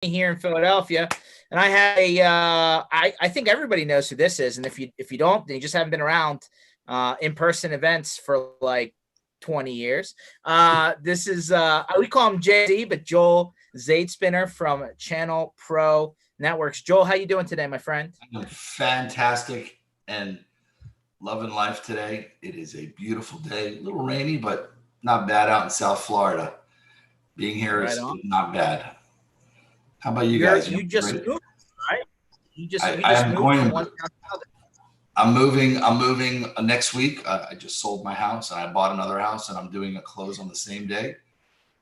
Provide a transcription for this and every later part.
here in Philadelphia, and I have I think everybody knows who this is, and if you don't, then you just haven't been around in-person events for like 20 years. This is we call him JZ, but Joel Zaidspinner from Channel Pro Networks. Joel, how you doing today, my friend? I'm fantastic and loving life today. It is a beautiful day, a little rainy, but not bad out in South Florida. Being here Right is on. not bad. How about you You're guys? you just Ready? moved, right? You I just am moved from going. one town to another. I'm moving. I'm moving next week. I just sold my house and I bought another house, and I'm doing a close on the same day.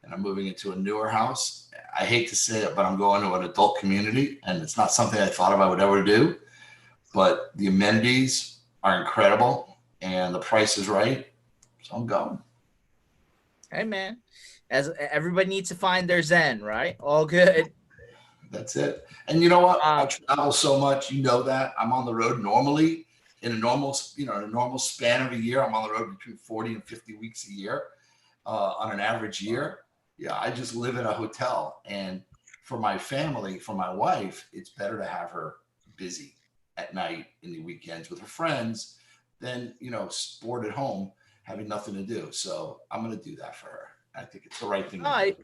And I'm moving into a newer house. I hate to say it, but I'm going to an adult community, and it's not something I thought I would ever do. But the amenities are incredible, and the price is right, so I'm going. Hey man, as everybody needs to find their zen, right? All good. That's it. And you know what? I Um, travel so much. You know that I'm on the road normally in a normal, in a normal span of a year. I'm on the road between 40 and 50 weeks a year on an average year. Yeah, I just live in a hotel, and for my family, for my wife, it's better to have her busy at night in the weekends with her friends than bored at home having nothing to do. So I'm going to do that for her. I think it's the right thing to do. I,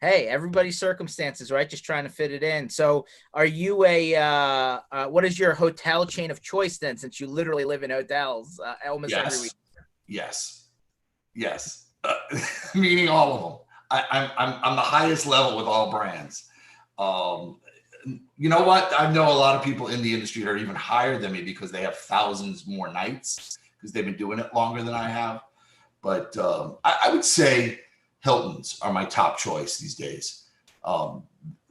hey, everybody's circumstances, right? Just trying to fit it in. So, are you what is your hotel chain of choice then? Since you literally live in hotels almost every week. Yes, yes, yes. Meaning all of them. I'm the highest level with all brands. Um, you know what? I know a lot of people in the industry that are even higher than me because they have thousands more nights because they've been doing it longer than I have. But I would say Hilton's are my top choice these days. Um,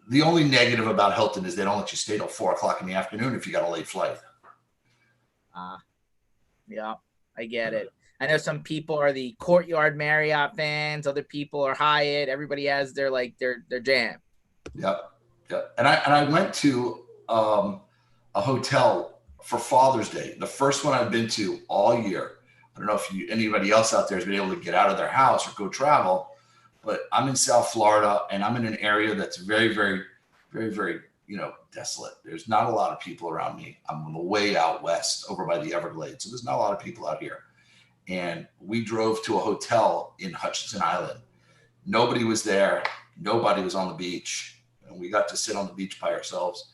the only negative about Hilton is they don't let you stay till 4 o'clock in the afternoon if you got a late flight. Uh, yeah, I get it. I know some people are the Courtyard Marriott fans. Other people are Hyatt. Everybody has their jam. Yep, yep. And I went to a hotel for Father's Day, the first one I've been to all year. I don't know if anybody else out there has been able to get out of their house or go travel, but I'm in South Florida and I'm in an area that's very, very, very, very, desolate. There's not a lot of people around me. I'm way out west over by the Everglades. So there's not a lot of people out here. And we drove to a hotel in Hutchinson Island. Nobody was there. Nobody was on the beach. And we got to sit on the beach by ourselves.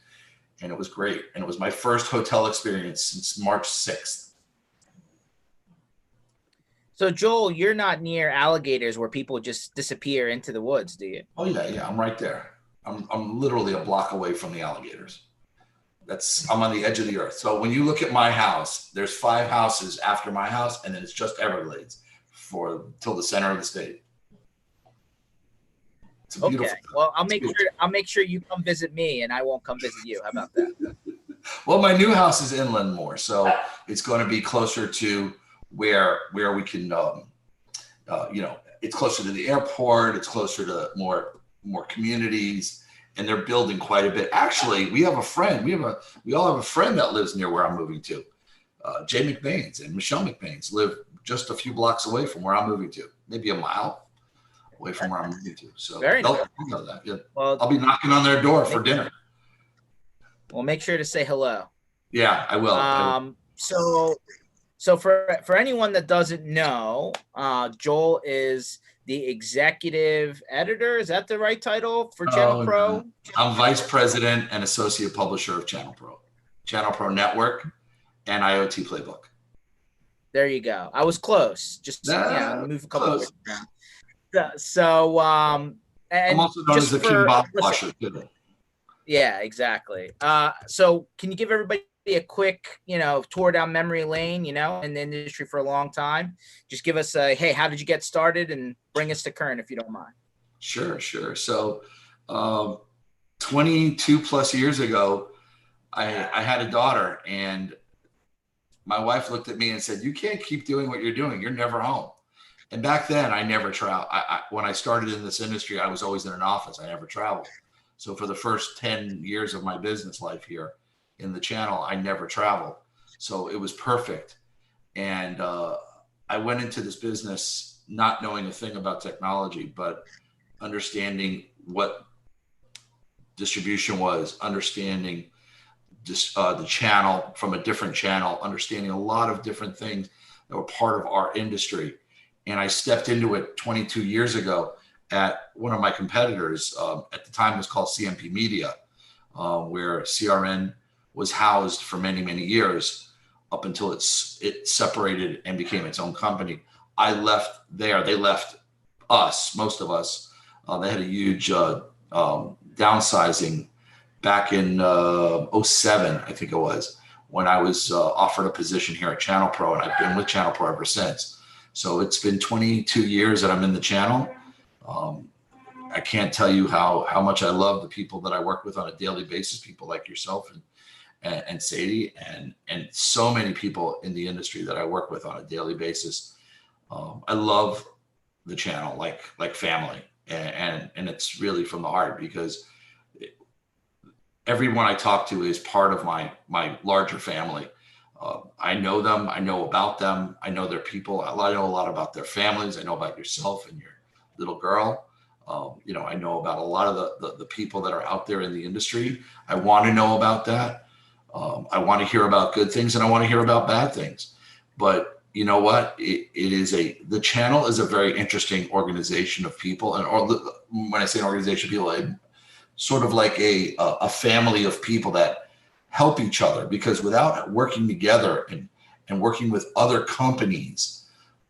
And it was great. And it was my first hotel experience since March 6th. So, Joel, you're not near alligators where people just disappear into the woods, do you? Oh yeah, yeah, I'm right there. I'm literally a block away from the alligators. I'm on the edge of the earth. So when you look at my house, there's 5 houses after my house, and then it's just Everglades for till the center of the state. It's a beautiful. Okay. Well, I'll make sure you come visit me, and I won't come visit you. How about that? Well, my new house is inland more, so it's going to be closer to where we can, it's closer to the airport. It's closer to more communities, and they're building quite a bit. Actually, we have a friend. We all have a friend that lives near where I'm moving to. Jay McBain's and Michelle McBain's live just a few blocks away from where I'm moving to, maybe a mile away from where I'm moving to. So Very nice. they'll know that. Yeah. Well, I'll be knocking on their door for dinner. Well, make sure to say hello. Yeah, I will. So for anyone that doesn't know, Joel is the executive editor. Is that the right title for Channel Pro? No. I'm vice president and associate publisher of Channel Pro Network, and IoT Playbook. There you go. I was close. Just move a couple close. Words. So and I'm also known as the King Bob Washer. Yeah, exactly. So can you give everybody a quick, tour down memory lane, in the industry for a long time? Just give us a, hey, how did you get started, and bring us to current if you don't mind. Sure. So 22 plus years ago, I had a daughter, and my wife looked at me and said, "You can't keep doing what you're doing. You're never home." And back then I never traveled. When I started in this industry, I was always in an office. I never traveled. So for the first 10 years of my business life here in the channel, I never traveled. So it was perfect. And I went into this business not knowing a thing about technology, but understanding what distribution was, understanding just the channel from a different channel, understanding a lot of different things that were part of our industry. And I stepped into it 22 years ago at one of my competitors. At the time, it was called CMP Media, where CRN was housed for many, many years up until it separated and became its own company. I left there. They left us, most of us. They had a huge downsizing back in 07, I think it was, when I was offered a position here at Channel Pro, and I've been with Channel Pro ever since. So it's been 22 years that I'm in the channel. I can't tell you how much I love the people that I work with on a daily basis, people like yourself and Sadie, and so many people in the industry that I work with on a daily basis. I love the channel like family, and it's really from the heart, because everyone I talk to is part of my larger family. I know them. I know about them. I know their people. I know a lot about their families. I know about yourself and your little girl. I know about a lot of the people that are out there in the industry. I want to know about that. I want to hear about good things, and I want to hear about bad things. But you know what? The channel is a very interesting organization of people. And when I say an organization of people, sort of like a family of people that help each other, because without working together and working with other companies,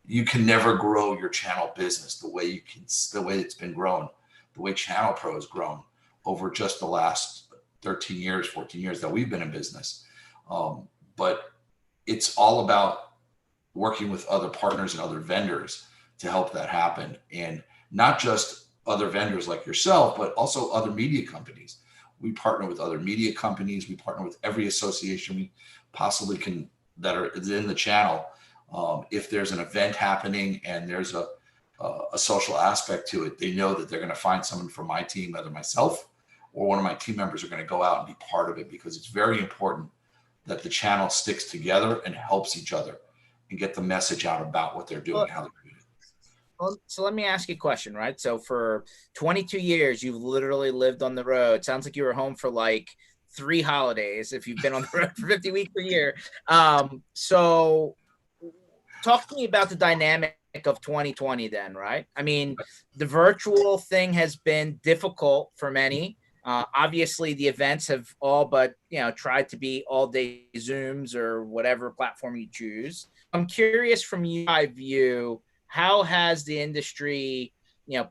you can never grow your channel business the way it's been grown, the way Channel Pro has grown over just the last 13 years, 14 years that we've been in business. But it's all about working with other partners and other vendors to help that happen. And not just other vendors like yourself, but also other media companies. We partner with other media companies. We partner with every association we possibly can that are in the channel. If there's an event happening and there's a social aspect to it, they know that they're going to find someone from my team, either myself or one of my team members, are going to go out and be part of it, because it's very important that the channel sticks together and helps each other and get the message out about what they're doing, how they're doing it. Well, so let me ask you a question, right? So for 22 years, you've literally lived on the road. Sounds like you were home for like 3 holidays if you've been on the road for 50 weeks a year. So talk to me about the dynamic of 2020 then, right? I mean, the virtual thing has been difficult for many. Obviously, the events have all but, tried to be all-day Zooms or whatever platform you choose. I'm curious from your view, how has the industry,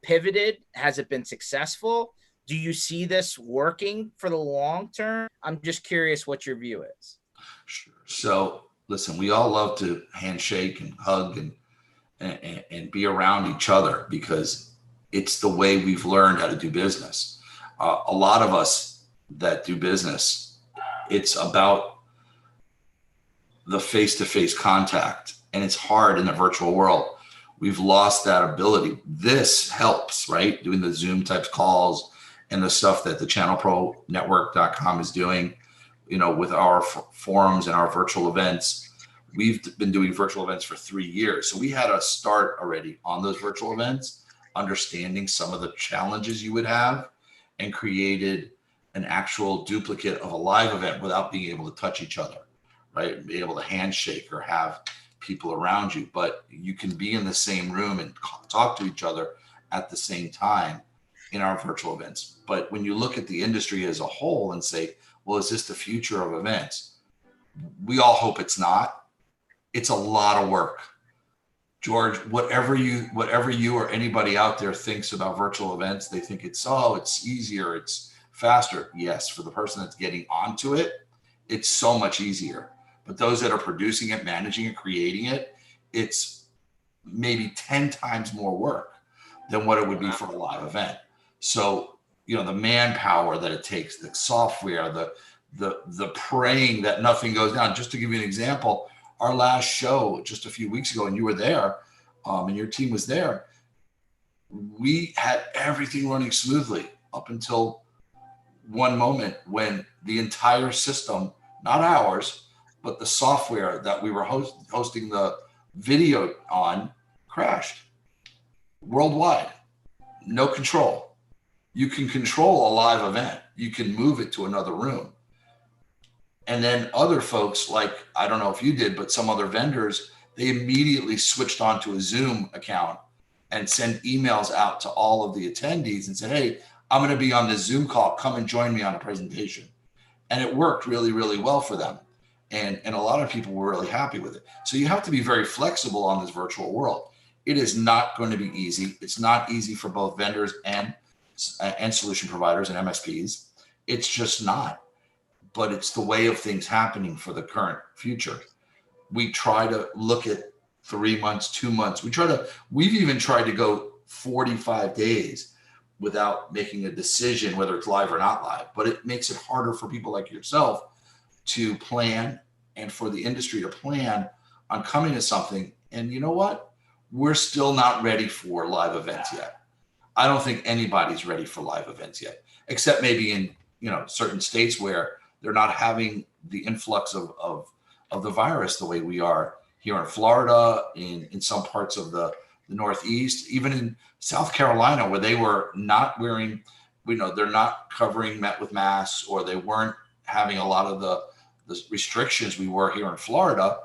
pivoted? Has it been successful? Do you see this working for the long term? I'm just curious what your view is. Sure. So listen, we all love to handshake and hug and be around each other, because it's the way we've learned how to do business. A lot of us that do business, it's about the face-to-face contact, and it's hard in the virtual world. We've lost that ability. This helps, right? Doing the Zoom types calls and the stuff that the channelpronetwork.com is doing, with our forums and our virtual events. We've been doing virtual events for 3 years. So we had a start already on those virtual events, understanding some of the challenges you would have, and created an actual duplicate of a live event without being able to touch each other, right? Be able to handshake or have people around you, but you can be in the same room and talk to each other at the same time in our virtual events. But when you look at the industry as a whole and say, well, is this the future of events? We all hope it's not. It's a lot of work. George, whatever you or anybody out there thinks about virtual events, they think it's easier, it's faster. Yes, for the person that's getting onto it, it's so much easier. But those that are producing it, managing it, creating it, it's maybe 10 times more work than what it would be for a live event. So, the manpower that it takes, the software, the praying that nothing goes down. Just to give you an example, our last show just a few weeks ago, and you were there, and your team was there, we had everything running smoothly up until one moment when the entire system, not ours, but the software that we were hosting the video on, crashed worldwide. No control. You can control a live event. you can move it to another room. And then other folks, like, I don't know if you did, but some other vendors, they immediately switched onto a Zoom account and send emails out to all of the attendees and said, hey, I'm going to be on this Zoom call. Come and join me on a presentation. And it worked really, really well for them. And a lot of people were really happy with it. So you have to be very flexible on this virtual world. It is not going to be easy. It's not easy for both vendors and solution providers and MSPs. It's just not. But it's the way of things happening for the current future. We try to look at 3 months, 2 months. We've even tried to go 45 days without making a decision whether it's live or not live. But it makes it harder for people like yourself to plan and for the industry to plan on coming to something. And you know what? We're still not ready for live events yet. I don't think anybody's ready for live events yet, except maybe in certain states where they're not having the influx of the virus the way we are here in Florida, in some parts of the Northeast, even in South Carolina, where they were not wearing, they're not covering with masks, or they weren't having a lot of the restrictions we were here in Florida.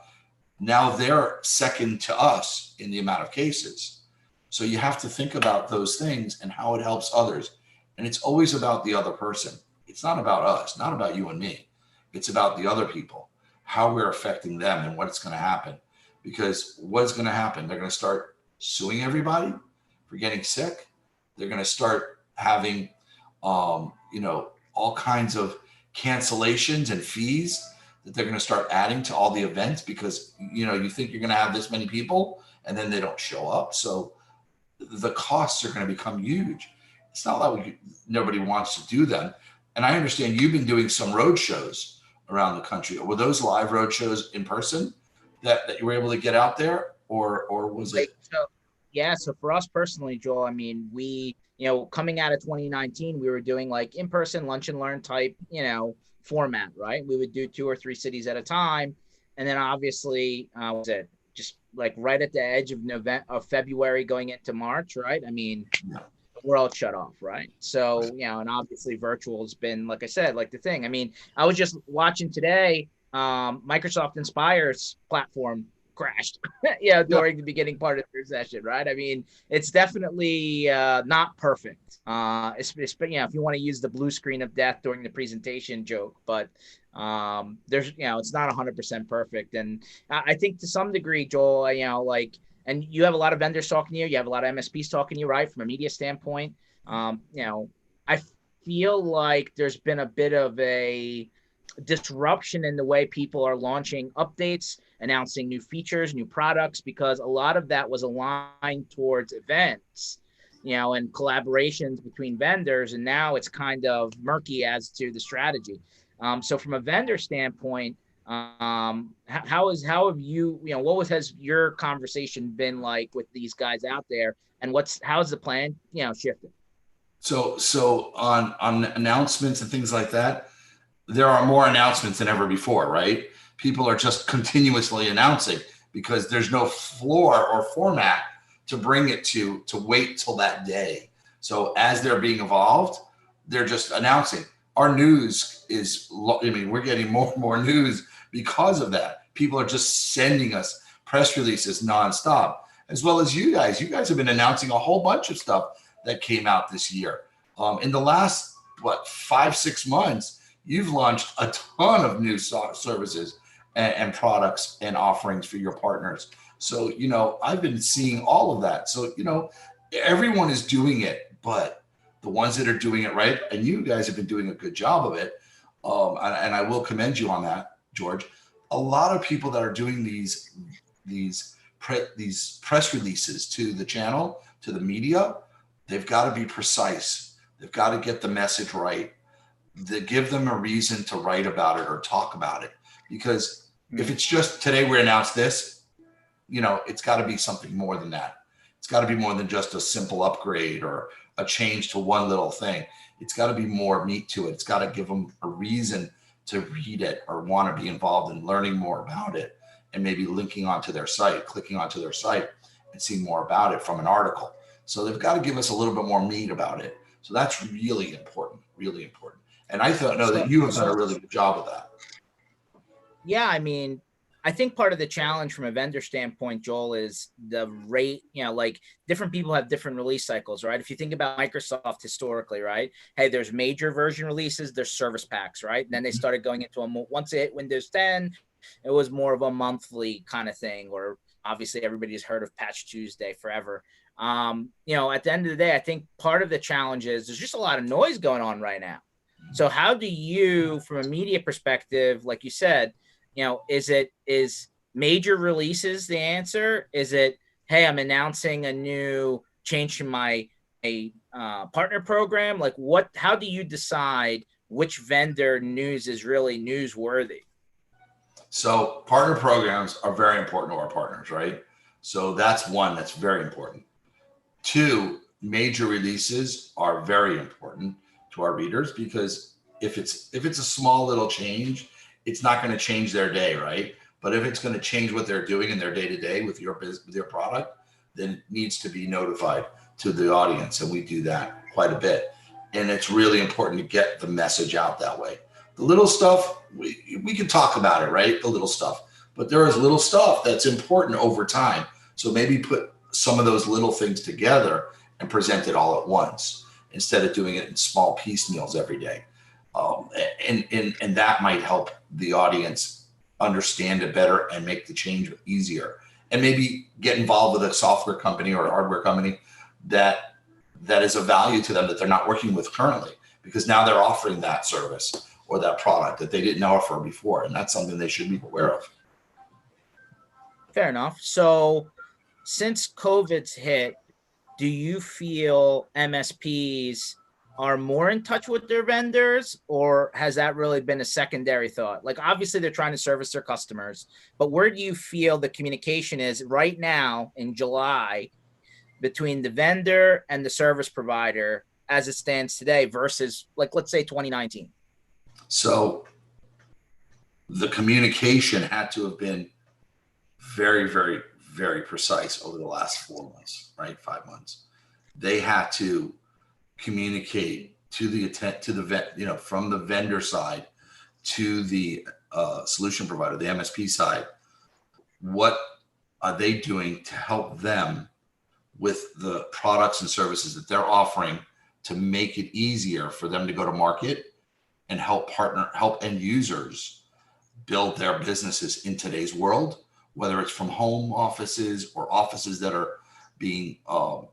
Now they're second to us in the amount of cases. So you have to think about those things and how it helps others. And it's always about the other person. It's not about us, not about you and me. It's about the other people, how we're affecting them and what's going to happen. Because what's going to happen? They're going to start suing everybody for getting sick. They're going to start having, all kinds of cancellations and fees that they're going to start adding to all the events because, you think you're going to have this many people and then they don't show up. So the costs are going to become huge. It's not like nobody wants to do them. And I understand you've been doing some road shows around the country. Were those live road shows in person that you were able to get out there, or was it? So for us personally, Joel, I mean, we, coming out of 2019, we were doing like in-person lunch and learn type, format, right? We would do 2 or 3 cities at a time. And then obviously, was it just like right at the edge of February going into March, right? I mean, the world shut off, right? So, and obviously virtual has been, like I said, like the thing. I mean, I was just watching today, Microsoft Inspire's platform crashed during the beginning part of their session, right? I mean, it's definitely not perfect. If you want to use the blue screen of death during the presentation joke, but there's, it's not 100% perfect. And I think to some degree, Joel, and you have a lot of vendors talking to you. You have a lot of MSPs talking to you, right? From a media standpoint, I feel like there's been a bit of a disruption in the way people are launching updates, announcing new features, new products, because a lot of that was aligned towards events, and collaborations between vendors. And now it's kind of murky as to the strategy. So from a vendor standpoint, how have you, has your conversation been like with these guys out there, and how's the plan, shifted? So on announcements and things like that, there are more announcements than ever before, right? People are just continuously announcing because there's no floor or format to bring it to wait till that day. So as they're being evolved, they're just announcing. Our news is, we're getting more and more news because of that. People are just sending us press releases nonstop, as well as you guys. You guys have been announcing a whole bunch of stuff that came out this year. In the last, 5-6 months, you've launched a ton of new services and products and offerings for your partners. So, I've been seeing all of that. So, everyone is doing it, but the ones that are doing it right, and you guys have been doing a good job of it. And I will commend you on that, George. A lot of people that are doing these press releases to the channel, to the media, they've got to be precise. They've got to get the message right. They give them a reason to write about it or talk about it. Because if it's just today we announced this, it's got to be something more than that. It's got to be more than just a simple upgrade or a change to one little thing. It's got to be more meat to it. It's got to give them a reason to read it or want to be involved in learning more about it, and maybe linking onto their site, clicking onto their site and seeing more about it from an article. So they've got to give us a little bit more meat about it. So that's really important, really important. And I know that you have done a really good job of that. Yeah, I mean, I think part of the challenge from a vendor standpoint, Joel, is the rate. Like different people have different release cycles, right? If you think about Microsoft historically, right? Hey, there's major version releases, there's service packs, right? And then they started going into once it hit Windows 10, it was more of a monthly kind of thing, or obviously everybody's heard of Patch Tuesday forever. At the end of the day, I think part of the challenge is there's just a lot of noise going on right now. So how do you, from a media perspective, like you said, is major releases the answer? Is it, hey, I'm announcing a new change to my partner program? Like how do you decide which vendor news is really newsworthy? So partner programs are very important to our partners, right? So that's one that's very important. Two, major releases are very important to our readers, because if it's a small little change, it's not going to change their day, right? But if it's going to change what they're doing in their day-to-day with your business, with your product, then it needs to be notified to the audience. And we do that quite a bit. And it's really important to get the message out that way. The little stuff, we can talk about it, right? The little stuff. But there is little stuff that's important over time. So maybe put some of those little things together and present it all at once, instead of doing it in small piecemeals every day. And that might help the audience understand it better and make the change easier. And maybe get involved with a software company or a hardware company that is of value to them that they're not working with currently, because now they're offering that service or that product that they didn't offer before. And that's something they should be aware of. Fair enough. So since COVID's hit, do you feel MSPs are more in touch with their vendors, or has that really been a secondary thought? Like, obviously they're trying to service their customers, but where do you feel the communication is right now in July between the vendor and the service provider as it stands today versus, like, let's say 2019? So the communication had to have been very, very, very precise over the last 4 months, right? 5 months. They had to communicate to the from the vendor side to the solution provider, the MSP side. What are they doing to help them with the products and services that they're offering to make it easier for them to go to market and help end users build their businesses in today's world, whether it's from home offices or offices that are being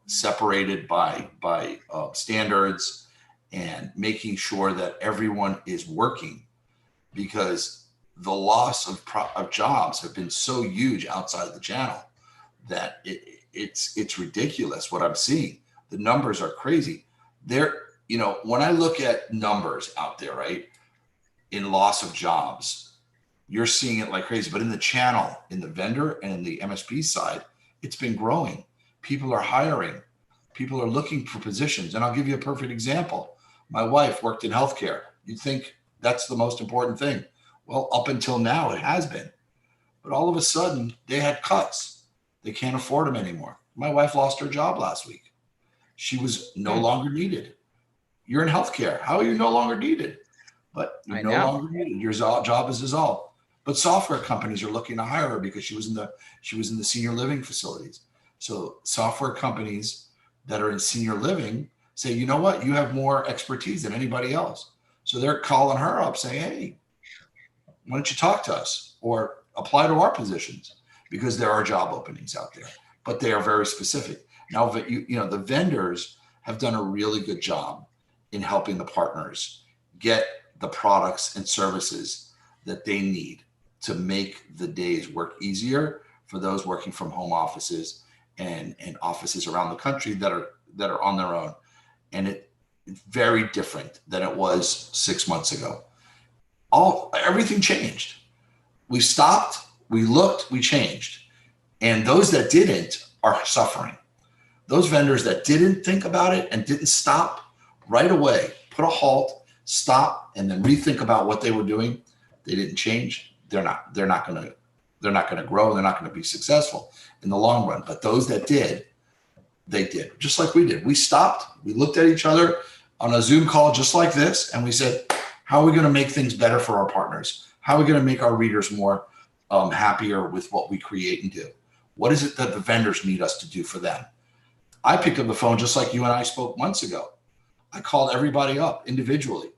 separated by standards, and making sure that everyone is working, because the loss of jobs have been so huge outside of the channel that it's ridiculous what I'm seeing. The numbers are crazy. When I look at numbers out there, right, in loss of jobs, you're seeing it like crazy. But in the channel, in the vendor and in the MSP side, it's been growing. People are hiring. People are looking for positions. And I'll give you a perfect example. My wife worked in healthcare. You'd think that's the most important thing. Well, up until now, it has been. But all of a sudden, they had cuts. They can't afford them anymore. My wife lost her job last week. She was no longer needed. You're in healthcare. How are you no longer needed? But you're no longer needed. Your job is dissolved. But software companies are looking to hire her because she was in the senior living facilities. So software companies that are in senior living say, you know what, you have more expertise than anybody else. So they're calling her up saying, hey, why don't you talk to us or apply to our positions, because there are job openings out there, but they are very specific. Now, the vendors have done a really good job in helping the partners get the products and services that they need to make the day's work easier for those working from home offices and offices around the country that are on their own. And it's very different than it was 6 months ago. Everything changed. We stopped, we looked, we changed. And those that didn't are suffering. Those vendors that didn't think about it and didn't stop right away, put a halt, stop, and then rethink about what they were doing, they didn't change. They're not going to grow. They're not going to be successful in the long run. But those that did, they did, just like we did. We stopped, we looked at each other on a Zoom call just like this, and we said, How are we going to make things better for our partners? How are we going to make our readers more happier with what we create and do? What is it that the vendors need us to do for them? I picked up the phone just like you and I spoke months ago. I called everybody up individually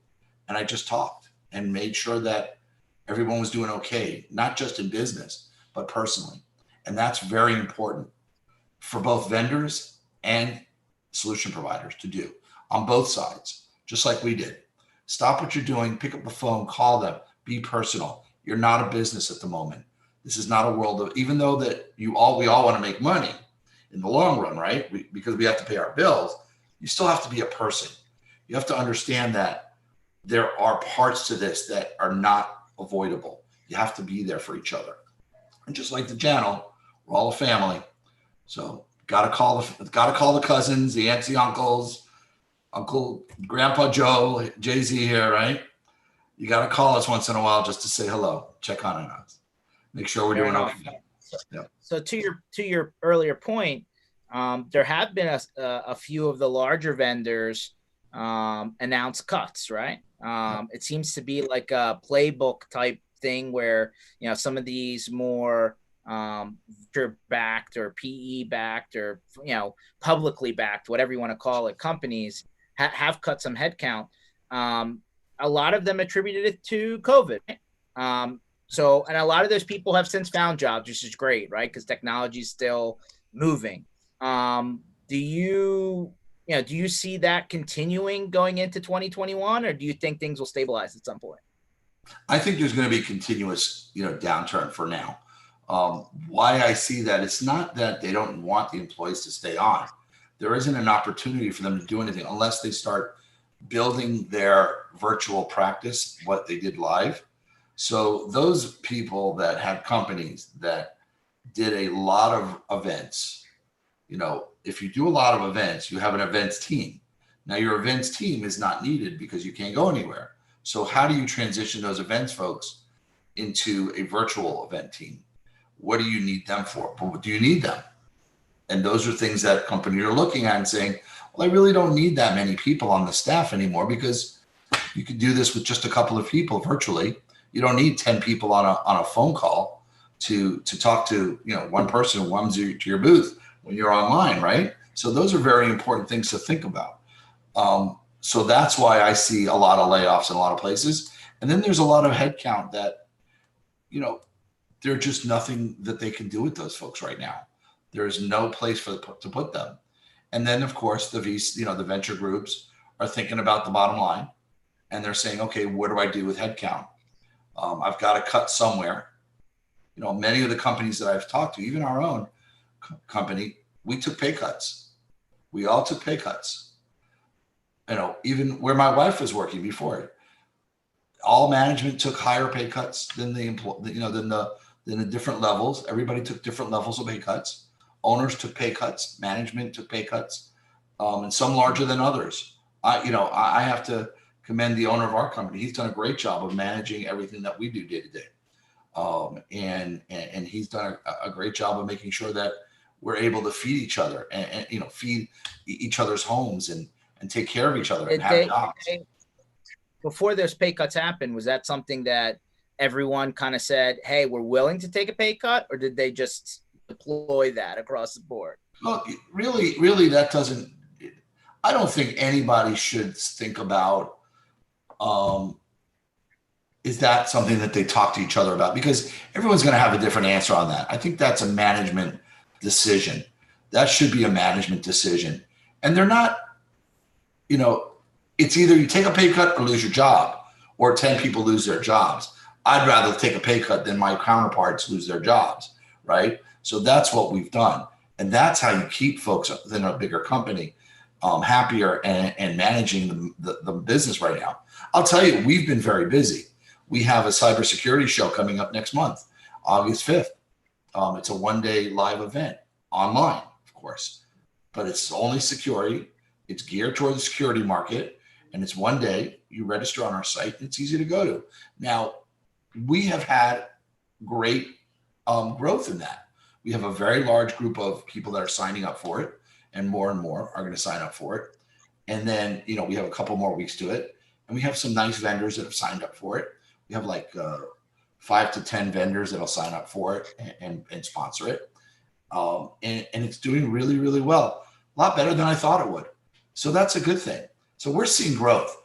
and I just talked and made sure that everyone was doing okay, not just in business, but personally. And that's very important for both vendors and solution providers to do on both sides, just like we did. Stop what you're doing, pick up the phone, call them, be personal. You're not a business at the moment. This is not a world of, even though that we all want to make money in the long run, right? Because we have to pay our bills, you still have to be a person. You have to understand that there are parts to this that are not avoidable. You have to be there for each other. And just like the channel, we're all a family. So gotta call the cousins, the aunts, the uncles, Uncle Grandpa Joe, Jay-Z here, right? You gotta call us once in a while just to say hello, check on us, make sure we're doing okay. So to your earlier point, there have been a few of the larger vendors announce cuts, right? It seems to be like a playbook type thing where, you know, some of these more venture backed or PE backed or, you know, publicly backed, whatever you want to call it, companies have cut some headcount. A lot of them attributed it to COVID. So, and a lot of those people have since found jobs, which is great, right? Because technology is still moving. Do you see that continuing going into 2021, or do you think things will stabilize at some point? I think there's going to be continuous, downturn for now. Why I see that, it's not that they don't want the employees to stay on. There isn't an opportunity for them to do anything unless they start building their virtual practice, what they did live. So those people that had companies that did a lot of events, if you do a lot of events, you have an events team. Now your events team is not needed because you can't go anywhere. So how do you transition those events folks into a virtual event team? What do you need them for? What do you need them? And those are things that companies are looking at and saying, well, I really don't need that many people on the staff anymore because you can do this with just a couple of people virtually. You don't need 10 people on a phone call to talk to, one person who comes to your booth when you're online, right? So those are very important things to think about. So that's why I see a lot of layoffs in a lot of places. And then there's a lot of headcount that, there's just nothing that they can do with those folks right now. There's no place to put them. And then of course the venture groups are thinking about the bottom line and they're saying, okay, what do I do with headcount? I've got to cut somewhere. Many of the companies that I've talked to, even our own company, we took pay cuts. We all took pay cuts. Even where my wife was working before, all management took higher pay cuts than than the different levels. Everybody took different levels of pay cuts. Owners took pay cuts. Management took pay cuts, and some larger than others. I have to commend the owner of our company. He's done a great job of managing everything that we do day to day. And he's done a great job of making sure that we're able to feed each other and feed each other's homes and take care of each other and have jobs. Before those pay cuts happened, was that something that everyone kind of said, hey, we're willing to take a pay cut, or did they just deploy that across the board? Well, really, that doesn't, I don't think anybody should think about, is that something that they talk to each other about? Because everyone's going to have a different answer on that. I think that's a management decision. That should be a management decision. And they're not, it's either you take a pay cut or lose your job, or 10 people lose their jobs. I'd rather take a pay cut than my counterparts lose their jobs, right? So that's what we've done. And that's how you keep folks within a bigger company happier and managing the business right now. I'll tell you, we've been very busy. We have a cybersecurity show coming up next month, August 5th. It's a one-day live event online, of course, but it's only security. It's geared toward the security market, and it's one day. You register on our site, and it's easy to go to. Now, we have had great growth in that. We have a very large group of people that are signing up for it, and more are going to sign up for it. And then, we have a couple more weeks to it. and we have some nice vendors that have signed up for it. We have like 5 to 10 vendors that'll sign up for it and sponsor it. And it's doing really, really well. A lot better than I thought it would. So that's a good thing. So we're seeing growth.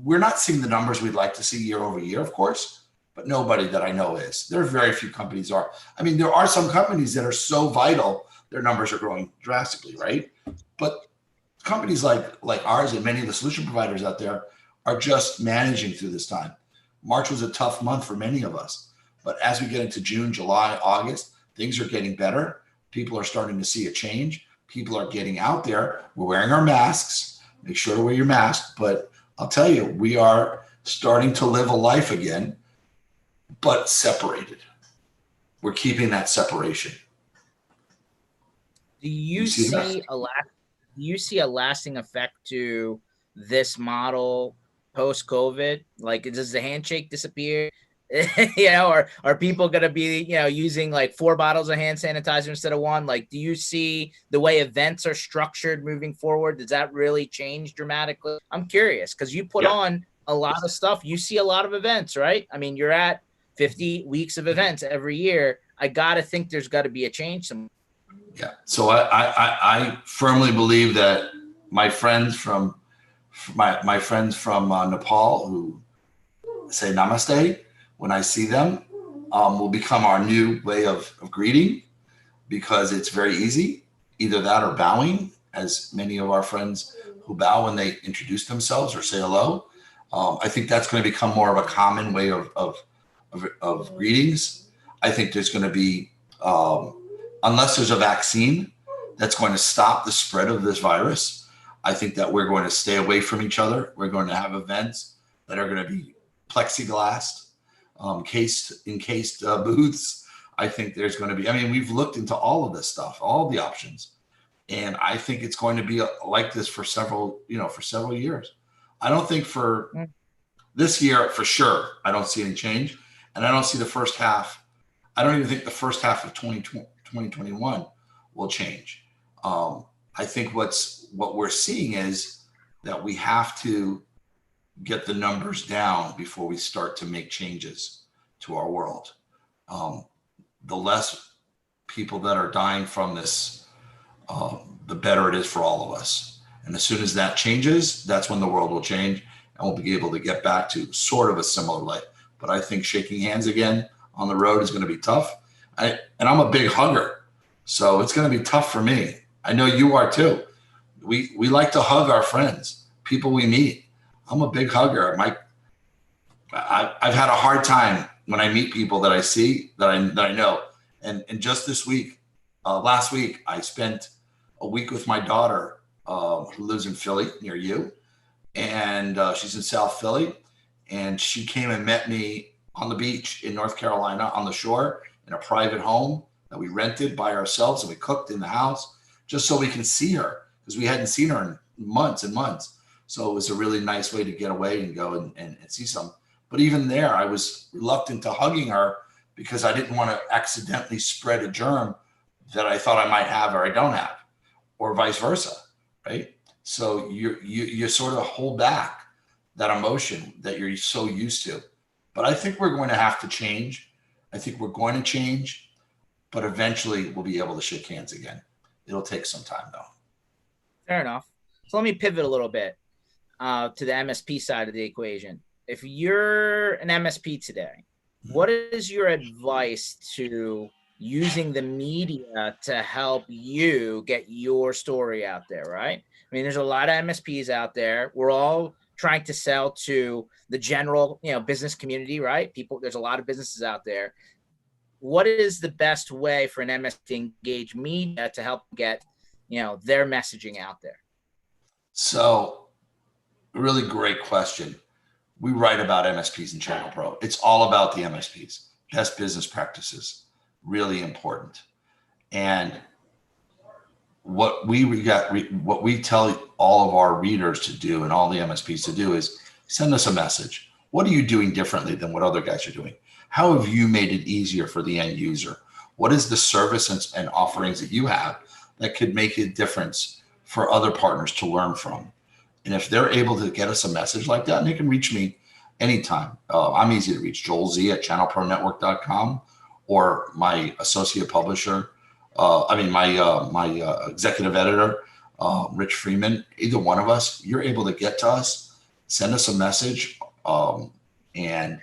We're not seeing the numbers we'd like to see year over year, of course, but nobody that I know is. There are very few companies are. I mean, there are some companies that are so vital, their numbers are growing drastically, right? But companies like ours and many of the solution providers out there are just managing through this time. March was a tough month for many of us, but as we get into June, July, August, things are getting better. People are starting to see a change. People are getting out there. We're wearing our masks. Make sure to wear your mask. But I'll tell you, we are starting to live a life again, but separated. We're keeping that separation. Do you see a lasting effect to this model post-COVID? Like, does the handshake disappear? Or are people going to be, using like 4 bottles of hand sanitizer instead of 1? Like, do you see the way events are structured moving forward? Does that really change dramatically? I'm curious because you put on a lot of stuff. You see a lot of events, right? I mean, you're at 50 weeks of events every year. I got to think there's got to be a change. Yeah. So I firmly believe that my friends from Nepal who say namaste when I see them will become our new way of greeting, because it's very easy. Either that or bowing, as many of our friends who bow when they introduce themselves or say hello. I think that's going to become more of a common way of greetings. I think there's going to be, unless there's a vaccine that's going to stop the spread of this virus, I think that we're going to stay away from each other. We're going to have events that are going to be plexiglassed, encased booths. I think there's going to be, we've looked into all of this stuff, all the options. And I think it's going to be like this for several years. I don't think for this year, for sure, I don't see any change. And I don't see the first half. I don't even think the first half of 2021 will change. I think what we're seeing is that we have to get the numbers down before we start to make changes to our world. The less people that are dying from this, the better it is for all of us. And as soon as that changes, that's when the world will change and we'll be able to get back to sort of a similar life. But I think shaking hands again on the road is going to be tough. And I'm a big hugger, so it's going to be tough for me. I know you are too. We like to hug our friends, people we meet. I'm a big hugger. I've had a hard time when I meet people that I see that I know. And just this week, last week, I spent a week with my daughter who lives in Philly near you, and she's in South Philly, and she came and met me on the beach in North Carolina on the shore in a private home that we rented by ourselves, and we cooked in the house just so we can see her, because we hadn't seen her in months and months. So it was a really nice way to get away and go and see some. But even there, I was reluctant to hugging her because I didn't want to accidentally spread a germ that I thought I might have or I don't have, or vice versa, right? So you sort of hold back that emotion that you're so used to. But I think we're going to have to change. I think we're going to change, but eventually we'll be able to shake hands again. It'll take some time though. Fair enough. So let me pivot a little bit to the MSP side of the equation. If you're an MSP today, what is your advice to using the media to help you get your story out there, right? I mean, there's a lot of MSPs out there. We're all trying to sell to the general, business community, right? There's a lot of businesses out there. What is the best way for an MSP to engage media to help get, their messaging out there? So, really great question. We write about MSPs in Channel Pro. It's all about the MSPs, best business practices, really important. And what we tell all of our readers to do and all the MSPs to do is send us a message. What are you doing differently than what other guys are doing? How have you made it easier for the end user? What is the service and offerings that you have that could make a difference for other partners to learn from? And if they're able to get us a message like that, and they can reach me anytime. I'm easy to reach, Joel Z at channelpronetwork.com, or my associate publisher, my executive editor, Rich Freeman. Either one of us, you're able to get to us, send us a message, and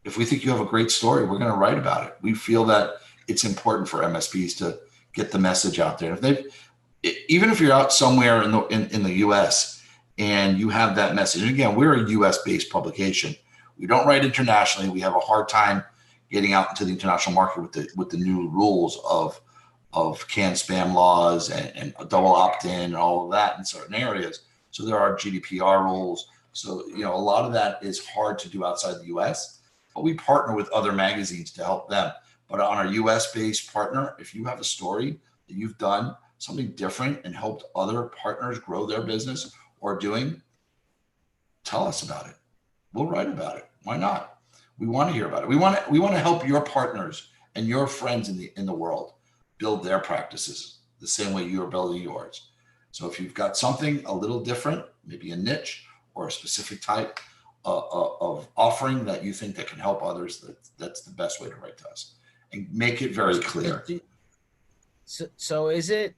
if we think you have a great story, we're going to write about it. We feel that it's important for MSPs to get the message out there. Even if you're out somewhere in the U.S. and you have that message, and again, we're a U.S. based publication. We don't write internationally. We have a hard time getting out into the international market with the new rules of canned spam laws and a double opt-in and all of that in certain areas. So there are GDPR rules. So, a lot of that is hard to do outside the U.S., but we partner with other magazines to help them. But on our U.S. based partner, if you have a story that you've done something different and helped other partners grow their business or doing, tell us about it. We'll write about it. Why not? We want to hear about it. We want to help your partners and your friends in the world build their practices the same way you are building yours. So if you've got something a little different, maybe a niche or a specific type of offering that you think that can help others, that's the best way to write to us, and make it very clear. So is it,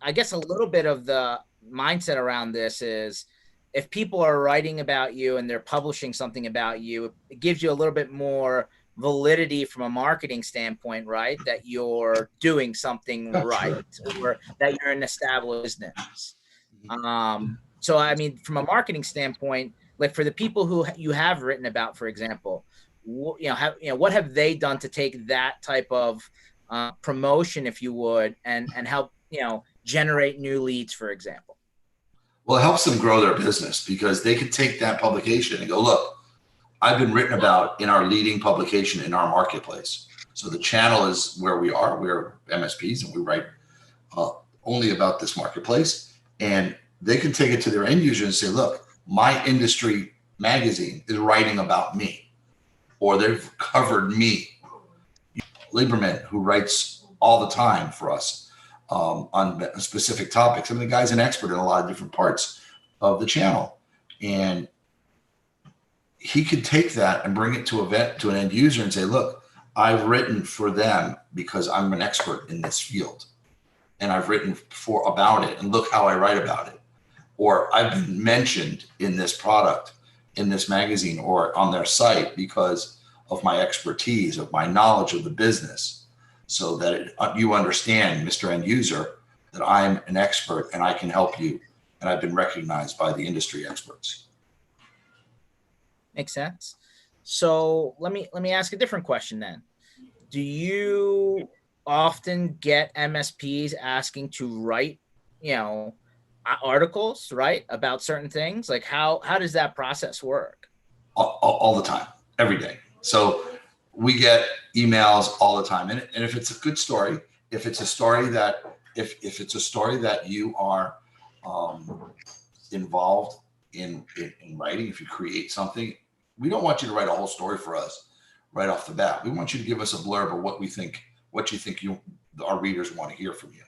I guess a little bit of the mindset around this is, if people are writing about you and they're publishing something about you, it gives you a little bit more validity from a marketing standpoint, right? That you're doing something right, or that you're an established business. So, I mean, from a marketing standpoint, like for the people who you have written about, for example, what have they done to take that type of promotion, if you would, and help, generate new leads, for example? Well, it helps them grow their business because they can take that publication and go, look, I've been written about in our leading publication in our marketplace. So the channel is where we are. We're MSPs and we write only about this marketplace. And they can take it to their end user and say, look, my industry magazine is writing about me, or they've covered me. Lieberman, who writes all the time for us on specific topics. I mean, the guy's an expert in a lot of different parts of the channel. And he could take that and bring it to an end user and say, look, I've written for them because I'm an expert in this field. And I've written about it, and look how I write about it. Or I've been mentioned in this product, in this magazine, or on their site because of my expertise, of my knowledge of the business, so that you understand, Mr. End User, that I'm an expert and I can help you. And I've been recognized by the industry experts. Makes sense. So let me ask a different question then. Do you often get MSPs asking to write, articles, right, about certain things? Like how does that process work? All the time, every day. So we get emails all the time. And if it's a good story, if it's a story that you are involved in writing, if you create something, we don't want you to write a whole story for us right off the bat. We want you to give us a blurb of what you think our readers want to hear from you,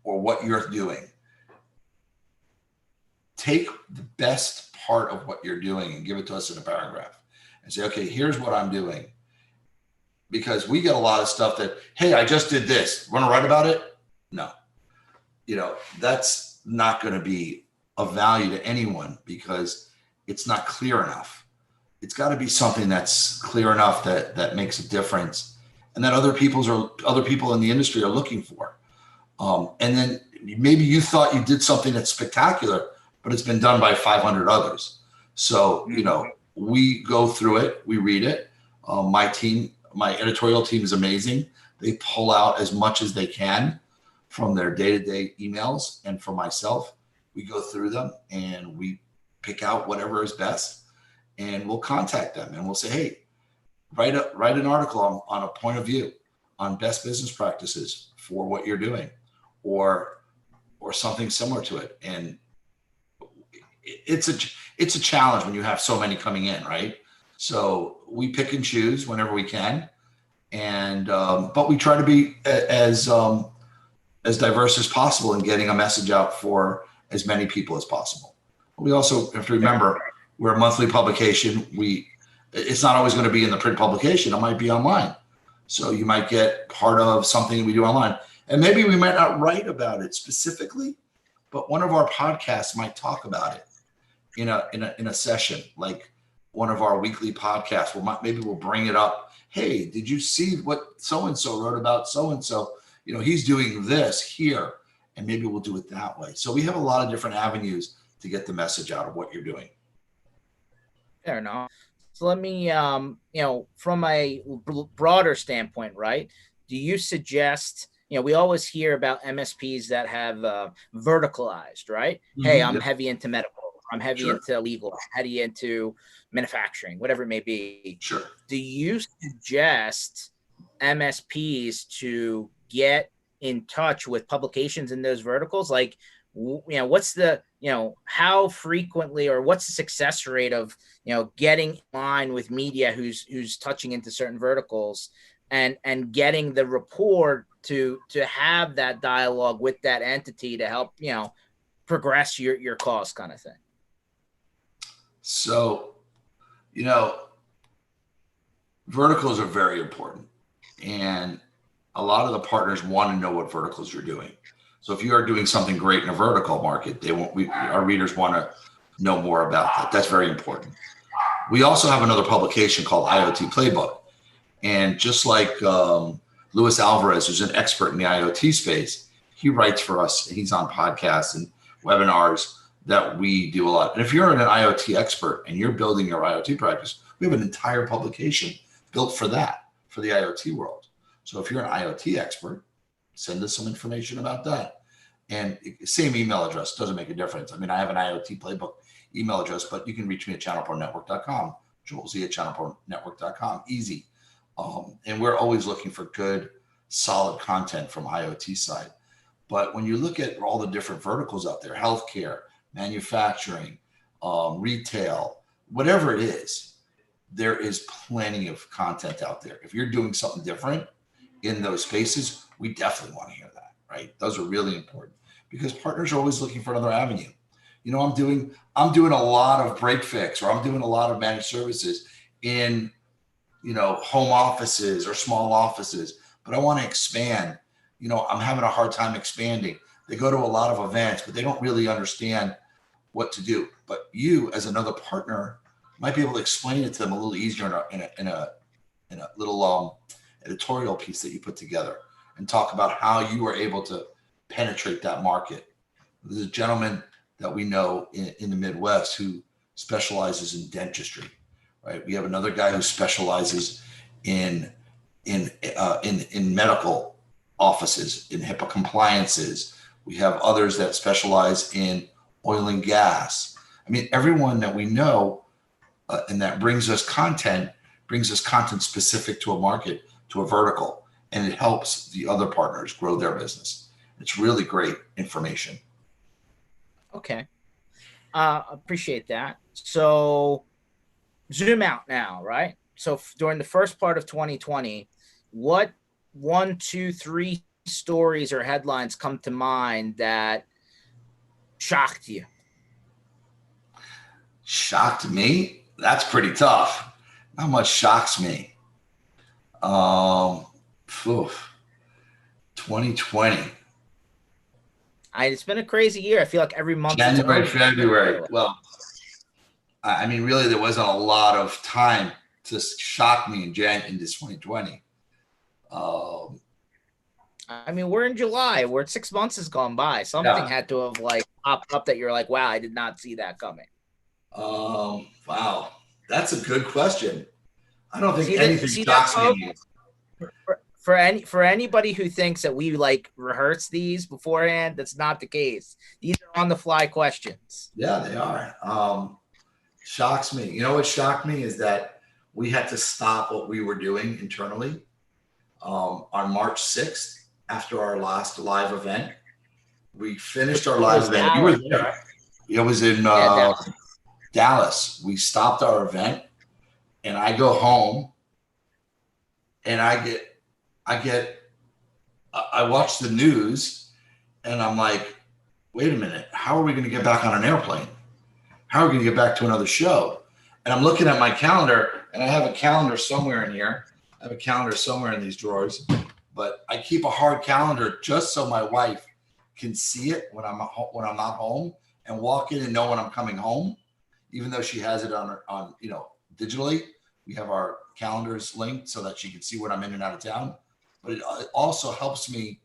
or what you're doing. Take the best part of what you're doing and give it to us in a paragraph and say, okay, here's what I'm doing. Because we get a lot of stuff that, hey, I just did this. Want to write about it? No. That's not going to be of value to anyone because it's not clear enough. It's got to be something that's clear enough that makes a difference, and that other people in the industry are looking for. And then maybe you thought you did something that's spectacular, but it's been done by 500 others. So, we go through it, we read it. My editorial team is amazing. They pull out as much as they can from their day-to-day emails. And for myself, we go through them and we pick out whatever is best, and we'll contact them and we'll say, hey, write an article on a point of view on best business practices for what you're doing, or something similar to it. And it's a challenge when you have so many coming in, right? So we pick and choose whenever we can, and but we try to be as as diverse as possible and getting a message out for as many people as possible. We also have to remember we're a monthly publication. It's not always going to be in the print publication. It might be online. So you might get part of something we do online. And maybe we might not write about it specifically, but one of our podcasts might talk about it in a session, like one of our weekly podcasts. Maybe we'll bring it up. Hey, did you see what so-and-so wrote about so-and-so? He's doing this here, and maybe we'll do it that way. So we have a lot of different avenues to get the message out of what you're doing. Fair enough. So let me, from a broader standpoint, right? Do you suggest, we always hear about MSPs that have verticalized, right? Mm-hmm. Hey, I'm heavy into medical. I'm heavy into legal, heavy into manufacturing, whatever it may be. Sure. Do you suggest MSPs to get in touch with publications in those verticals? Like, what's the, how frequently, or what's the success rate of, getting in line with media who's touching into certain verticals and getting the rapport to have that dialogue with that entity to help, progress your cause, kind of thing? So, verticals are very important, and a lot of the partners want to know what verticals you're doing. So if you are doing something great in a vertical market, our readers want to know more about that. That's very important. We also have another publication called IoT Playbook. And just like Luis Alvarez, who's an expert in the IoT space, he writes for us. He's on podcasts and webinars that we do a lot. And if you're an IoT expert and you're building your IoT practice, we have an entire publication built for that, for the IoT world. So if you're an IoT expert, send us some information about that. And same email address, doesn't make a difference. I mean, I have an IoT Playbook email address, but you can reach me at channelpronetwork.com, joelz@channelpronetwork.com, easy. And we're always looking for good, solid content from IoT side. But when you look at all the different verticals out there, healthcare, manufacturing, retail, whatever it is, there is plenty of content out there. If you're doing something different in those spaces, we definitely want to hear that, right? Those are really important because partners are always looking for another avenue. I'm doing a lot of break fix, or I'm doing a lot of managed services in, home offices or small offices, but I want to expand. I'm having a hard time expanding. They go to a lot of events, but they don't really understand what to do. But you, as another partner, might be able to explain it to them a little easier in a little editorial piece that you put together, and talk about how you were able to penetrate that market. There's a gentleman that we know in the Midwest who specializes in dentistry, right? We have another guy who specializes in medical offices, in HIPAA compliances. We have others that specialize in oil and gas. I mean, everyone that we know and that brings us content specific to a market, to a vertical, and it helps the other partners grow their business. It's really great information. Okay. Appreciate that. So zoom out now, right? So during the first part of 2020, what 1, 2, 3 stories or headlines come to mind that shocked you? Shocked me? That's pretty tough. Not much shocks me. 2020. It's been a crazy year. I feel like every month. January, February. Well, I mean, really, there wasn't a lot of time to shock me in 2020. I mean, we're in July. We're 6 months has gone by. Something had to have popped up that you're like, wow, I did not see that coming. Wow, that's a good question. I don't think anything shocks me. For anybody who thinks that we rehearse these beforehand, that's not the case. These are on the fly questions. Yeah, they are. Shocks me. You know what shocked me is that we had to stop what we were doing internally on March 6th after our last live event. We finished our live event. You were there. It was in Dallas. We stopped our event, and I go home, and I watch the news, And I'm like, wait a minute, how are we going to get back on an airplane? How are we going to get back to another show? And I'm looking at my calendar, and I have a calendar somewhere in here. I have a calendar somewhere in these drawers, but I keep a hard calendar just so my wife can see it when I'm not home and walk in and know when I'm coming home, even though she has it on digitally. We have our calendars linked so that she can see when I'm in and out of town. But it also helps me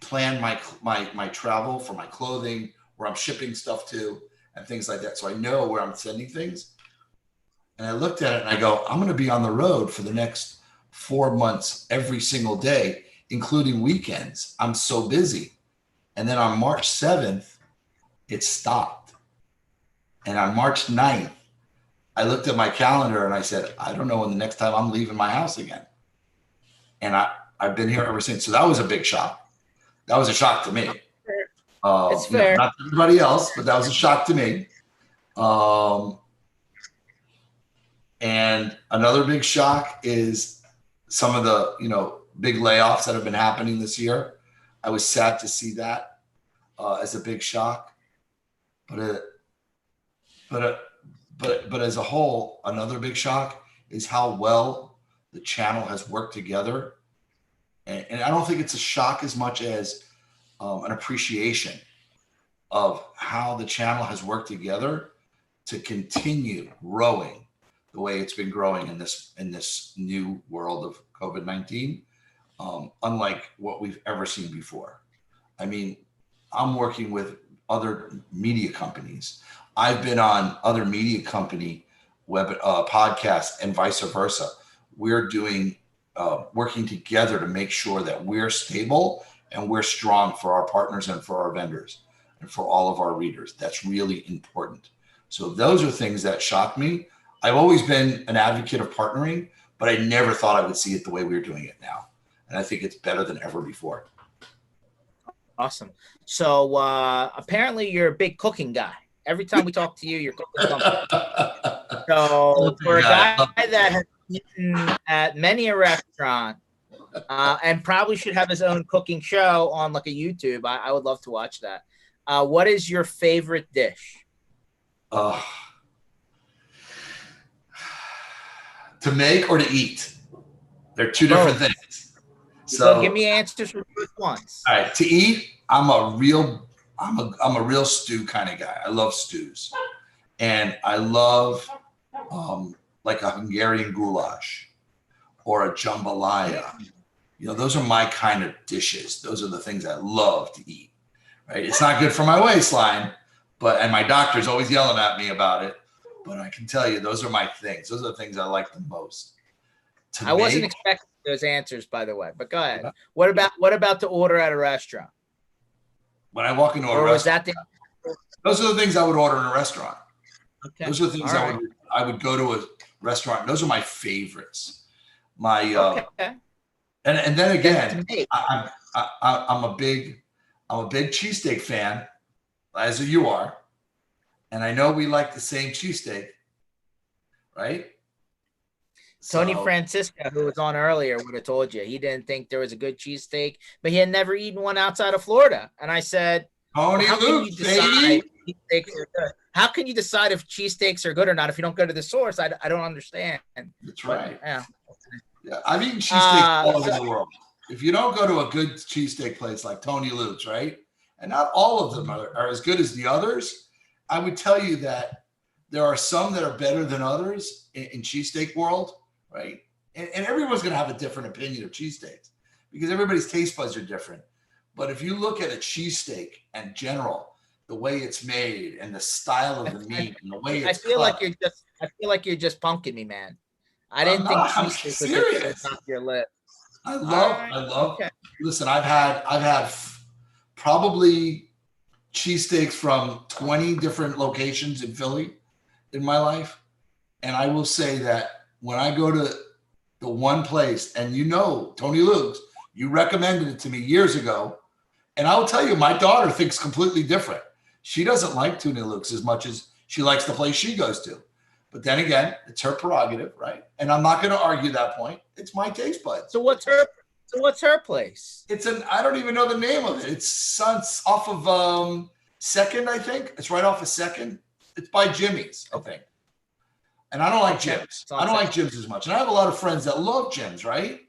plan my travel for my clothing, where I'm shipping stuff to, and things like that. So I know where I'm sending things. And I looked at it and I go, I'm going to be on the road for the next 4 months, every single day, including weekends. I'm so busy. And then on March 7th, it stopped. And on March 9th, I looked at my calendar and I said, I don't know when the next time I'm leaving my house again. And I've been here ever since. So that was a big shock. That was a shock to me. It's fair. Not to everybody else, but that was a shock to me. And another big shock is some of the big layoffs that have been happening this year. I was sad to see that as a big shock, but as a whole, another big shock is how well the channel has worked together. And I don't think it's a shock as much as an appreciation of how the channel has worked together to continue growing the way it's been growing in this new world of COVID-19, unlike what we've ever seen before. I mean, I'm working with other media companies. I've been on other media company podcasts and vice versa. We're doing working together to make sure that we're stable and we're strong for our partners and for our vendors and for all of our readers. That's really important. So those are things that shock me. I've always been an advocate of partnering, but I never thought I would see it the way we're doing it now. And I think it's better than ever before. Awesome. So apparently you're a big cooking guy. Every time we talk to you, you're cooking something. So for a guy that has eaten at many a restaurant and probably should have his own cooking show on like a YouTube, I would love to watch that. What is your favorite dish? To make or to eat? They're two different things. So give me answers for both ones. All right, to eat, I'm a real stew kind of guy. I love stews, and I love like a Hungarian goulash or a jambalaya. Those are my kind of dishes. Those are the things I love to eat. Right? It's not good for my waistline, and my doctor's always yelling at me about it. But I can tell you, those are my things. Those are the things I like the most. I wasn't expecting those answers, by the way. But go ahead. What about to order at a restaurant? When I walk into a restaurant, those are the things I would order in a restaurant. Okay. Those are the things I would go to a restaurant. Those are my favorites. And then again, I'm a big cheesesteak fan, as you are. And I know we like the same cheesesteak, right? Tony Francisco, who was on earlier, would have told you he didn't think there was a good cheesesteak, but he had never eaten one outside of Florida. And I said, Tony Luke, baby. How can you decide if cheesesteaks are good or not if you don't go to the source? I don't understand. That's right. Yeah, I've eaten cheesesteaks all over the world. If you don't go to a good cheesesteak place like Tony Luke's, right? And not all of them are as good as the others. I would tell you that there are some that are better than others in cheesesteak world, right? And everyone's going to have a different opinion of cheesesteaks because everybody's taste buds are different. But if you look at a cheesesteak in general, the way it's made and the style of the meat and the way it's I feel like you're just punking me, man. I didn't think cheesesteak was off your list. I love. Okay. Listen, I've had probably cheesesteaks from 20 different locations in Philly in my life. And I will say that when I go to the one place, and Tony Luke's, you recommended it to me years ago. And I will tell you, my daughter thinks completely different. She doesn't like Tony Luke's as much as she likes the place she goes to. But then again, it's her prerogative, right? And I'm not going to argue that point. It's my taste buds. So what's her So what's her place? I don't even know the name of it. It's off of Second, I think. It's right off of Second. It's by Jimmy's, I think. And I don't like gyms. I don't like gyms as much. And I have a lot of friends that love gyms, right?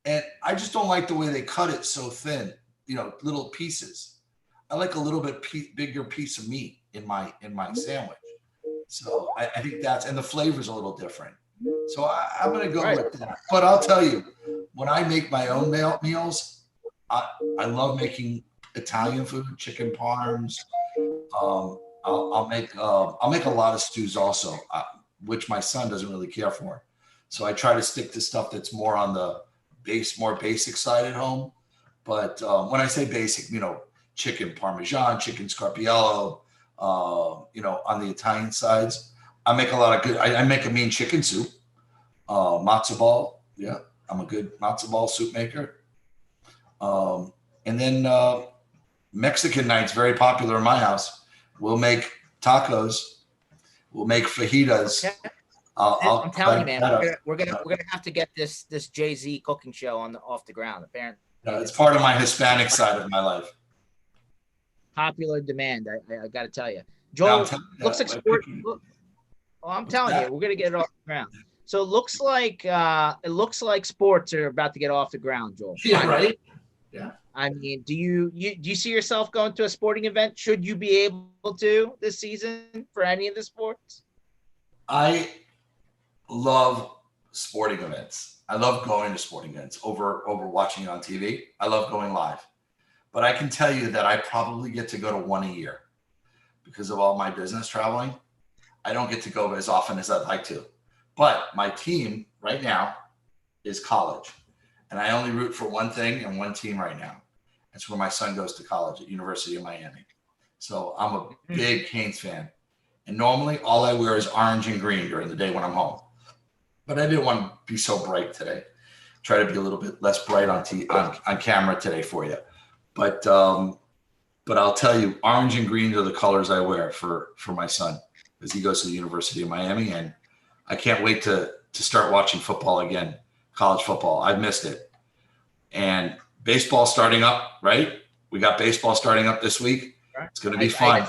And I just don't like the way they cut it so thin, little pieces. I like a little bit bigger piece of meat in my sandwich. So I think and the flavor's a little different. So I'm going to go with that. But I'll tell you, when I make my own meals, I love making Italian food, chicken parms. I'll make a lot of stews also, which my son doesn't really care for. So I try to stick to stuff that's more on the more basic side at home. But when I say basic, chicken Parmesan, chicken Scarpiello, on the Italian sides, I make a lot of good. I make a mean chicken soup, matzo ball. Yeah, I'm a good matzo ball soup maker. And then Mexican night's very popular in my house. We'll make tacos. We'll make fajitas. Okay. I'm telling you, man, we're gonna have to get this Jay-Z cooking show off the ground. Apparently, it's part of my Hispanic side of my life. Popular demand. I got to tell you, Joel. Looks like sport. I'm telling you, we're gonna get it off the ground. So it looks like sports are about to get off the ground, Joel. Yeah, right. Yeah. I mean, do you see yourself going to a sporting event? Should you be able to this season for any of the sports? I love sporting events. I love going to sporting events over watching it on TV. I love going live. But I can tell you that I probably get to go to one a year because of all my business traveling. I don't get to go as often as I'd like to. But my team right now is college. And I only root for one thing and one team right now. That's where my son goes to college at University of Miami. So I'm a big Canes fan. And normally all I wear is orange and green during the day when I'm home. But I didn't want to be so bright today. Try to be a little bit less bright on camera today for you. But I'll tell you, orange and green are the colors I wear for my son as he goes to the University of Miami. And I can't wait to start watching football again, college football. I've missed it. And baseball starting up, right? We got baseball starting up this week. It's going to be fun.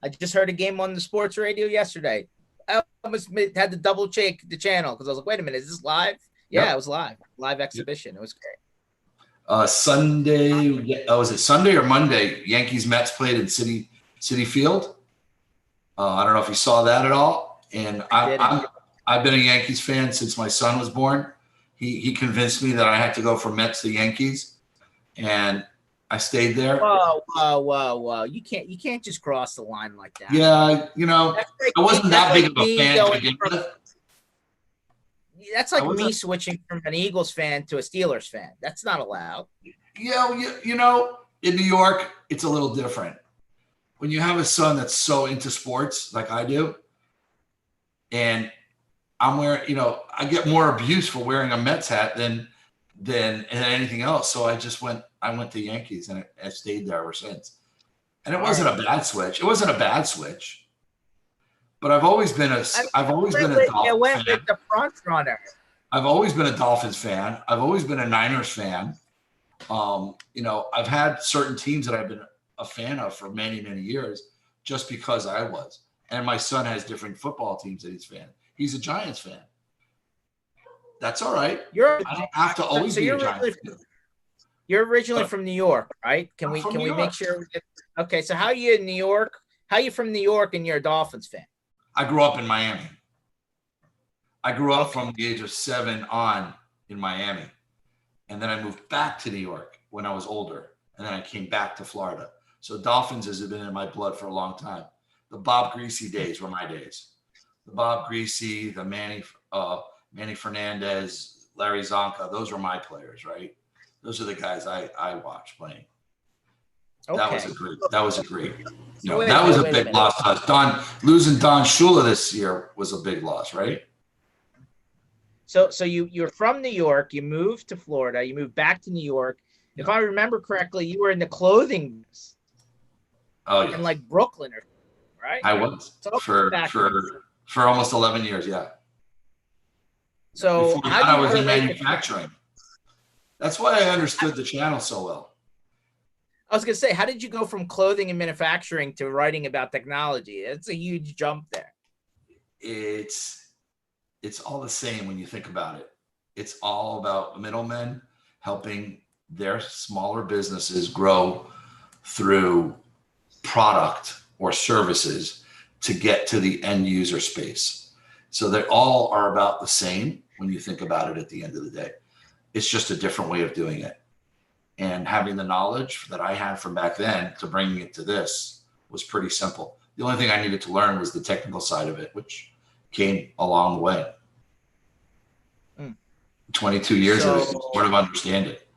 I just heard a game on the sports radio yesterday. I almost had to double check the channel because I was like, wait a minute, is this live? Yeah, it was live. Live exhibition. It was great. Sunday, was it Sunday or Monday? Yankees Mets played in City Field. I don't know if you saw that at all. And I've been a Yankees fan since my son was born. He convinced me that I had to go from Mets to Yankees, and I stayed there. Whoa! You can't just cross the line like that. Yeah, I wasn't that big of a fan to begin with. That's like me switching from an Eagles fan to a Steelers fan. That's not allowed. Yeah, in New York, it's a little different. When you have a son that's so into sports like I do, and I'm wearing, I get more abuse for wearing a Mets hat than anything else. So I went to Yankees, and I stayed there ever since. And it wasn't a bad switch. It wasn't a bad switch. But I've always been a Dolphins fan. With the front runner. I've always been a Dolphins fan. I've always been a Niners fan. I've had certain teams that I've been a fan of for many, many years just because I was. And my son has different football teams that he's a fan. He's a Giants fan. That's all right. I don't have to always be a Giants fan. You're originally from New York, right? Can we make sure? Okay, so how are you in New York? How are you from New York and you're a Dolphins fan? I grew up in Miami. I grew up from the age of 7 on in Miami. And then I moved back to New York when I was older. And then I came back to Florida. So Dolphins has been in my blood for a long time. The Bob Greasy days were my days. The Bob Greasy, the Manny Fernandez, Larry Zonka, those were my players, right? Those are the guys I watched playing. Okay. That was a great. That was a big loss to us. Losing Don Shula this year was a big loss, right? So you're from New York. You moved to Florida. You moved back to New York. Yeah. If I remember correctly, you were in the clothing. Oh yeah. In like Brooklyn, right? I was for almost 11 years. Yeah. So before that, I was in manufacturing. That's why I understood the channel so well. I was going to say, how did you go from clothing and manufacturing to writing about technology? It's a huge jump there. It's all the same when you think about it. It's all about middlemen helping their smaller businesses grow through product or services to get to the end user space. So they all are about the same when you think about it at the end of the day. It's just a different way of doing it. And having the knowledge that I had from back then to bringing it to this was pretty simple. The only thing I needed to learn was the technical side of it, which came along the way. 22 years of it, sort of understand it.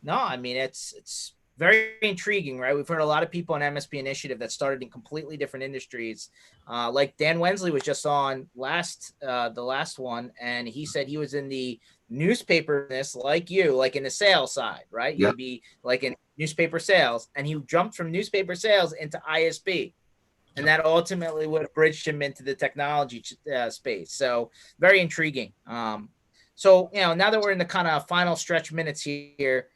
No, I mean, it's very intriguing, right? We've heard a lot of people on MSP Initiative that started in completely different industries. Like Dan Wensley was just on the last one, and he said he was in the newspaper business like you, like in the sales side, right? Yep. You'd be like in newspaper sales, and he jumped from newspaper sales into ISP. And that ultimately would have bridged him into the technology space. So very intriguing. So, now that we're in the kind of final stretch minutes here,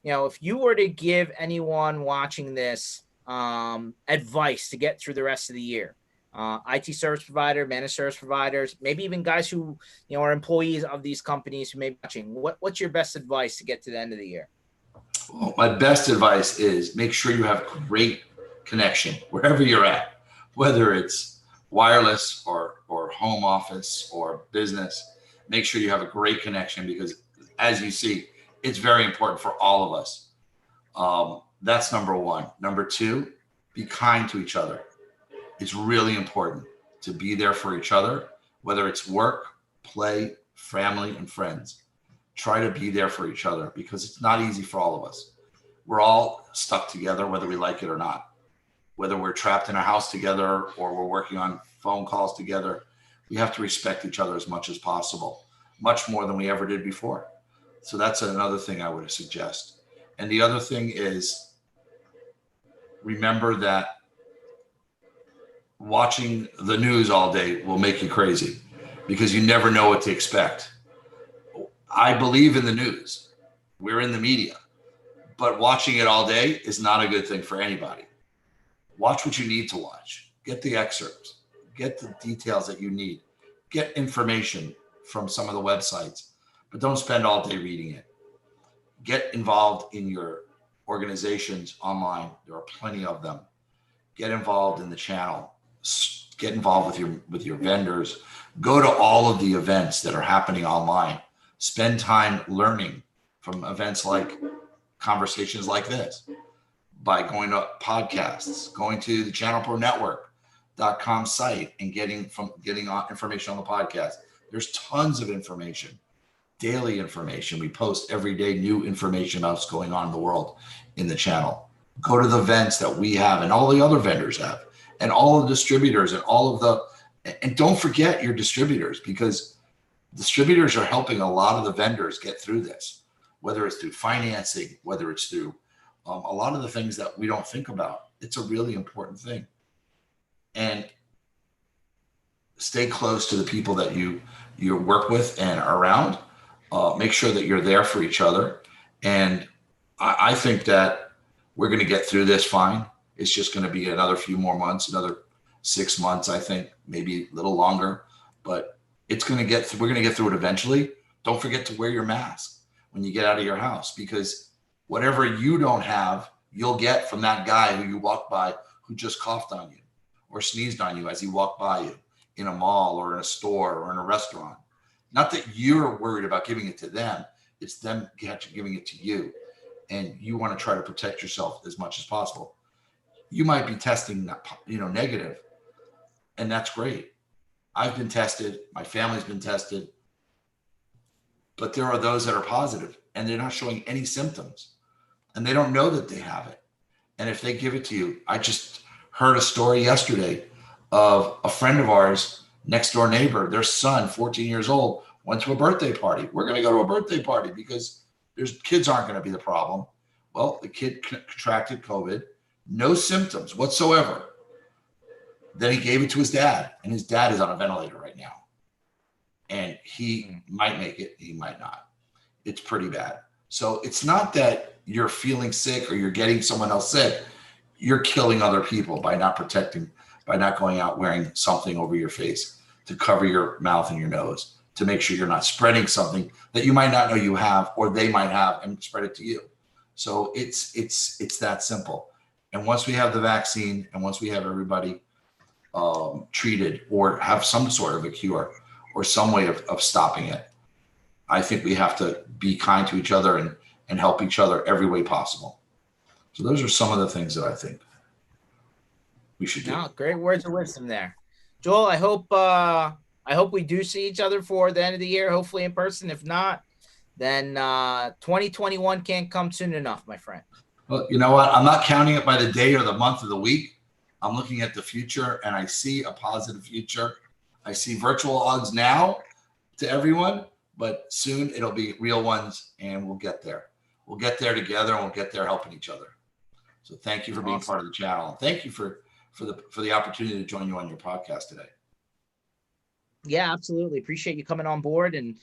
if you were to give anyone watching this advice to get through the rest of the year, IT service provider, managed service providers, maybe even guys who, are employees of these companies who may be watching, what's your best advice to get to the end of the year? Well, my best advice is make sure you have great connection wherever you're at, whether it's wireless or home office or business. Make sure you have a great connection because, as you see, it's very important for all of us. That's number one. Number two, be kind to each other. It's really important to be there for each other, whether it's work, play, family, and friends. Try to be there for each other because it's not easy for all of us. We're all stuck together, whether we like it or not. Whether we're trapped in a house together or we're working on phone calls together, we have to respect each other as much as possible, much more than we ever did before. So that's another thing I would suggest. And the other thing is, remember that watching the news all day will make you crazy because you never know what to expect. I believe in the news. We're in the media, but watching it all day is not a good thing for anybody. Watch what you need to watch. Get the excerpts. Get the details that you need. Get information from some of the websites, but don't spend all day reading it. Get involved in your organizations online. There are plenty of them. Get involved in the channel. Get involved with your vendors. Go to all of the events that are happening online. Spend time learning from events like conversations like this, by going to podcasts, going to the channelpronetwork.com site and getting information on the podcast. There's tons of information, daily information. We post every day new information about what's going on in the world in the channel. Go to the events that we have and all the other vendors have, and all the distributors and don't forget your distributors, because distributors are helping a lot of the vendors get through this, whether it's through financing, whether it's through a lot of the things that we don't think about. It's a really important thing. And stay close to the people that you work with and are around. Make sure that you're there for each other. And I think that we're going to get through this fine. It's just going to be another few more months, another 6 months, I think, maybe a little longer. But we're going to get through it eventually. Don't forget to wear your mask when you get out of your house, because whatever you don't have, you'll get from that guy who you walk by who just coughed on you or sneezed on you as he walked by you in a mall or in a store or in a restaurant. Not that you're worried about giving it to them, it's them giving it to you. And you want to try to protect yourself as much as possible. You might be testing, negative, and that's great. I've been tested, my family's been tested, but there are those that are positive and they're not showing any symptoms and they don't know that they have it. And if they give it to you, I just heard a story yesterday of a friend of ours, next door neighbor, their son, 14 years old, went to a birthday party. We're going to go to a birthday party because kids aren't going to be the problem. Well, the kid contracted COVID, no symptoms whatsoever. Then he gave it to his dad, and his dad is on a ventilator right now. And he might make it, he might not. it's pretty bad. So it's not that you're feeling sick or you're getting someone else sick. You're killing other people by not protecting, by not going out wearing something over your face to cover your mouth and your nose, to make sure you're not spreading something that you might not know you have, or they might have, and spread it to you. So it's that simple. And once we have the vaccine, and once we have everybody treated or have some sort of a cure or some way of stopping it, I think we have to be kind to each other and help each other every way possible. So those are some of the things that I think we should do. No, great words of wisdom there, Joel. I hope we do see each other for the end of the year, hopefully in person. If not, then 2021 can't come soon enough, my friend. Well, you know what? I'm not counting it by the day or the month or the week. I'm looking at the future, and I see a positive future. I see virtual hugs now to everyone, but soon it'll be real ones, and we'll get there. We'll get there together, and we'll get there helping each other. So thank you for being part of the channel. And thank you for the opportunity to join you on your podcast today. Yeah, absolutely. Appreciate you coming on board. And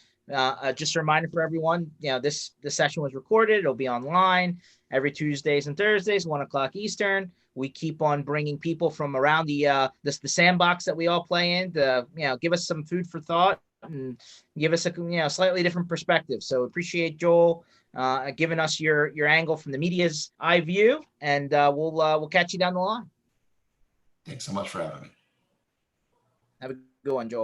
just a reminder for everyone, this session was recorded. It'll be online every Tuesdays and Thursdays, 1 o'clock Eastern. We keep on bringing people from around the sandbox that we all play in to, give us some food for thought and give us a slightly different perspective. So appreciate Joel giving us your angle from the media's eye view, and we'll catch you down the line. Thanks so much for having me. Have a good one, Joel.